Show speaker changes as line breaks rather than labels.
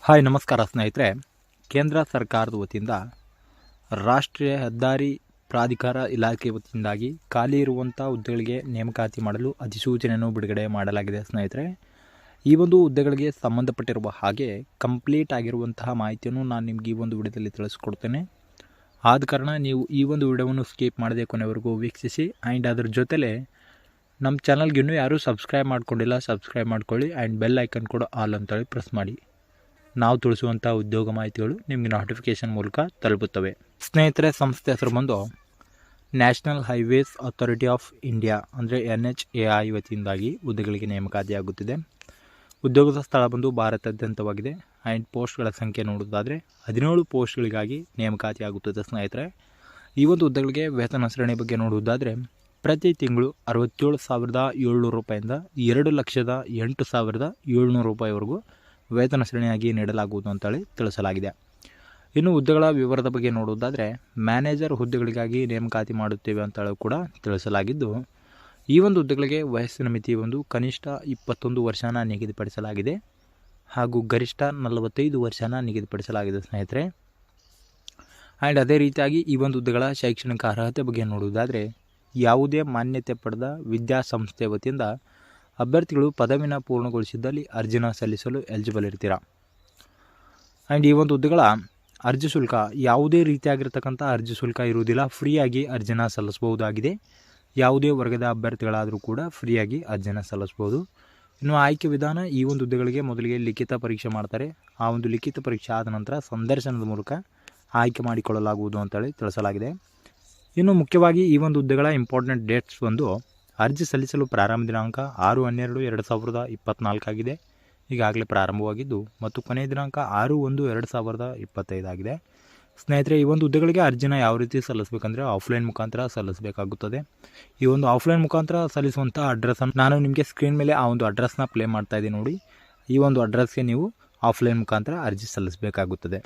Hi ನಮಸ್ಕಾರ ಸ್ನೇಹಿತರೆ. ಕೇಂದ್ರ ಸರ್ಕಾರದ ವತಿಯಿಂದ ರಾಷ್ಟ್ರೀಯ ಹೆದ್ದಾರಿ ಪ್ರಾಧಿಕಾರ ಇಲಾಖೆ ವತಿಯಿಂದಾಗಿ ಖಾಲಿ ಇರುವಂಥ ಹುದ್ದೆಗಳಿಗೆ ನೇಮಕಾತಿ ಮಾಡಲು ಅಧಿಸೂಚನೆಯನ್ನು ಬಿಡುಗಡೆ ಮಾಡಲಾಗಿದೆ ಸ್ನೇಹಿತರೆ. ಈ ಒಂದು ಹುದ್ದೆಗಳಿಗೆ ಸಂಬಂಧಪಟ್ಟಿರುವ ಹಾಗೆ ಕಂಪ್ಲೀಟ್ ಆಗಿರುವಂತಹ ಮಾಹಿತಿಯನ್ನು ನಾನು ನಿಮಗೆ ಈ ಒಂದು ವಿಡಿಯೋದಲ್ಲಿ ತಿಳಿಸ್ಕೊಡ್ತೇನೆ. ಆದ ಕಾರಣ ನೀವು ಈ ಒಂದು ವಿಡಿಯೋವನ್ನು ಸ್ಕಿಪ್ ಮಾಡದೆ ಕೊನೆವರೆಗೂ ವೀಕ್ಷಿಸಿ. ಆ್ಯಂಡ್ ಅದರ ಜೊತೆಲೇ ನಮ್ಮ ಚಾನಲ್ಗೆ ಇನ್ನೂ ಯಾರೂ ಸಬ್ಸ್ಕ್ರೈಬ್ ಮಾಡ್ಕೊಂಡಿಲ್ಲ, ಸಬ್ಸ್ಕ್ರೈಬ್ ಮಾಡ್ಕೊಳ್ಳಿ. ಆ್ಯಂಡ್ ಬೆಲ್ ಐಕನ್ ಕೂಡ ಆಲ್ ಅಂತೇಳಿ ಪ್ರೆಸ್ ಮಾಡಿ. ನಾವು ತಿಳಿಸುವಂಥ ಉದ್ಯೋಗ ಮಾಹಿತಿಗಳು ನಿಮಗೆ ನೋಟಿಫಿಕೇಷನ್ ಮೂಲಕ ತಲುಪುತ್ತವೆ. ಸ್ನೇಹಿತರೆ, ಸಂಸ್ಥೆ ಹೆಸರು ಬಂದು national highways authority of India ಅಂದರೆ NHAI ವತಿಯಿಂದಾಗಿ ಹುದ್ದೆಗಳಿಗೆ ನೇಮಕಾತಿಯಾಗುತ್ತಿದೆ. ಉದ್ಯೋಗದ ಸ್ಥಳ ಬಂದು ಭಾರತಾದ್ಯಂತವಾಗಿದೆ. ಆ್ಯಂಡ್ ಪೋಸ್ಟ್ಗಳ ಸಂಖ್ಯೆ ನೋಡೋದಾದರೆ 17 ಪೋಸ್ಟ್ಗಳಿಗಾಗಿ ನೇಮಕಾತಿಯಾಗುತ್ತದೆ ಸ್ನೇಹಿತರೆ. ಈ ಒಂದು ಹುದ್ದೆಗಳಿಗೆ ವೇತನ ಶ್ರೇಣಿ ಬಗ್ಗೆ ನೋಡುವುದಾದರೆ ಪ್ರತಿ ತಿಂಗಳು 67,700 ರೂಪಾಯಿಂದ 2,08,700 ರೂಪಾಯಿವರೆಗೂ ವೇತನ ಶ್ರೇಣಿಯಾಗಿ ನೀಡಲಾಗುವುದು ಅಂತೇಳಿ ತಿಳಿಸಲಾಗಿದೆ. ಇನ್ನು ಹುದ್ದೆಗಳ ವಿವರದ ಬಗ್ಗೆ ನೋಡುವುದಾದರೆ ಮ್ಯಾನೇಜರ್ ಹುದ್ದೆಗಳಿಗಾಗಿ ನೇಮಕಾತಿ ಮಾಡುತ್ತೇವೆ ಅಂತೇಳಿ ಕೂಡ ತಿಳಿಸಲಾಗಿದ್ದು, ಈ ಒಂದು ಹುದ್ದೆಗಳಿಗೆ ವಯಸ್ಸಿನ ಮಿತಿ ಒಂದು ಕನಿಷ್ಠ 21 ವರ್ಷನ ನಿಗದಿಪಡಿಸಲಾಗಿದೆ ಹಾಗೂ ಗರಿಷ್ಠ 45 ವರ್ಷನ ನಿಗದಿಪಡಿಸಲಾಗಿದೆ ಸ್ನೇಹಿತರೆ. ಆ್ಯಂಡ್ ಅದೇ ರೀತಿಯಾಗಿ ಈ ಒಂದು ಹುದ್ದೆಗಳ ಶೈಕ್ಷಣಿಕ ಅರ್ಹತೆ ಬಗ್ಗೆ ನೋಡುವುದಾದರೆ ಯಾವುದೇ ಮಾನ್ಯತೆ ಪಡೆದ ವಿದ್ಯಾಸಂಸ್ಥೆ ವತಿಯಿಂದ ಅಭ್ಯರ್ಥಿಗಳು ಪದವಿನ ಪೂರ್ಣಗೊಳಿಸಿದ್ದಲ್ಲಿ ಅರ್ಜಿನ ಸಲ್ಲಿಸಲು ಎಲಿಜಿಬಲ್ ಇರ್ತೀರಾ. ಆ್ಯಂಡ್ ಈ ಒಂದು ಹುದ್ದೆಗಳ ಅರ್ಜಿ ಶುಲ್ಕ ಯಾವುದೇ ರೀತಿಯಾಗಿರ್ತಕ್ಕಂಥ ಅರ್ಜಿ ಶುಲ್ಕ ಇರುವುದಿಲ್ಲ. ಫ್ರೀಯಾಗಿ ಅರ್ಜಿನ ಸಲ್ಲಿಸಬಹುದಾಗಿದೆ. ಯಾವುದೇ ವರ್ಗದ ಅಭ್ಯರ್ಥಿಗಳಾದರೂ ಕೂಡ ಫ್ರೀಯಾಗಿ ಅರ್ಜಿನ ಸಲ್ಲಿಸ್ಬೋದು. ಇನ್ನು ಆಯ್ಕೆ ವಿಧಾನ, ಈ ಒಂದು ಹುದ್ದೆಗಳಿಗೆ ಮೊದಲಿಗೆ ಲಿಖಿತ ಪರೀಕ್ಷೆ ಮಾಡ್ತಾರೆ. ಆ ಒಂದು ಲಿಖಿತ ಪರೀಕ್ಷೆ ಆದ ನಂತರ ಸಂದರ್ಶನದ ಮೂಲಕ ಆಯ್ಕೆ ಮಾಡಿಕೊಳ್ಳಲಾಗುವುದು ಅಂತೇಳಿ ತಿಳಿಸಲಾಗಿದೆ. ಇನ್ನು ಮುಖ್ಯವಾಗಿ ಈ ಒಂದು ಹುದ್ದೆಗಳ ಇಂಪಾರ್ಟೆಂಟ್ ಡೇಟ್ಸ್ ಒಂದು ಅರ್ಜಿ ಸಲ್ಲಿಸಲು ಪ್ರಾರಂಭ ದಿನಾಂಕ 6/12/2024 ಆಗಿದೆ, ಈಗಾಗಲೇ ಪ್ರಾರಂಭವಾಗಿದ್ದು, ಮತ್ತು ಕೊನೆಯ ದಿನಾಂಕ 6/1/2025 ಆಗಿದೆ. ಸ್ನೇಹಿತರೆ, ಈ ಒಂದು ಹುದ್ದೆಗಳಿಗೆ ಅರ್ಜಿನ ಯಾವ ರೀತಿ ಸಲ್ಲಿಸಬೇಕಂದ್ರೆ ಆಫ್ಲೈನ್ ಮುಖಾಂತರ ಸಲ್ಲಿಸಬೇಕಾಗುತ್ತದೆ. ಈ ಒಂದು ಆಫ್ಲೈನ್ ಮುಖಾಂತರ ಸಲ್ಲಿಸುವಂಥ ಅಡ್ರೆಸ್ಸನ್ನು ನಾನು ನಿಮಗೆ ಸ್ಕ್ರೀನ್ ಮೇಲೆ ಆ ಒಂದು ಅಡ್ರೆಸ್ನ ಪ್ಲೇ ಮಾಡ್ತಾ ಇದ್ದೀನಿ ನೋಡಿ. ಈ ಒಂದು ಅಡ್ರೆಸ್ಗೆ ನೀವು ಆಫ್ಲೈನ್ ಮುಖಾಂತರ ಅರ್ಜಿ ಸಲ್ಲಿಸಬೇಕಾಗುತ್ತದೆ.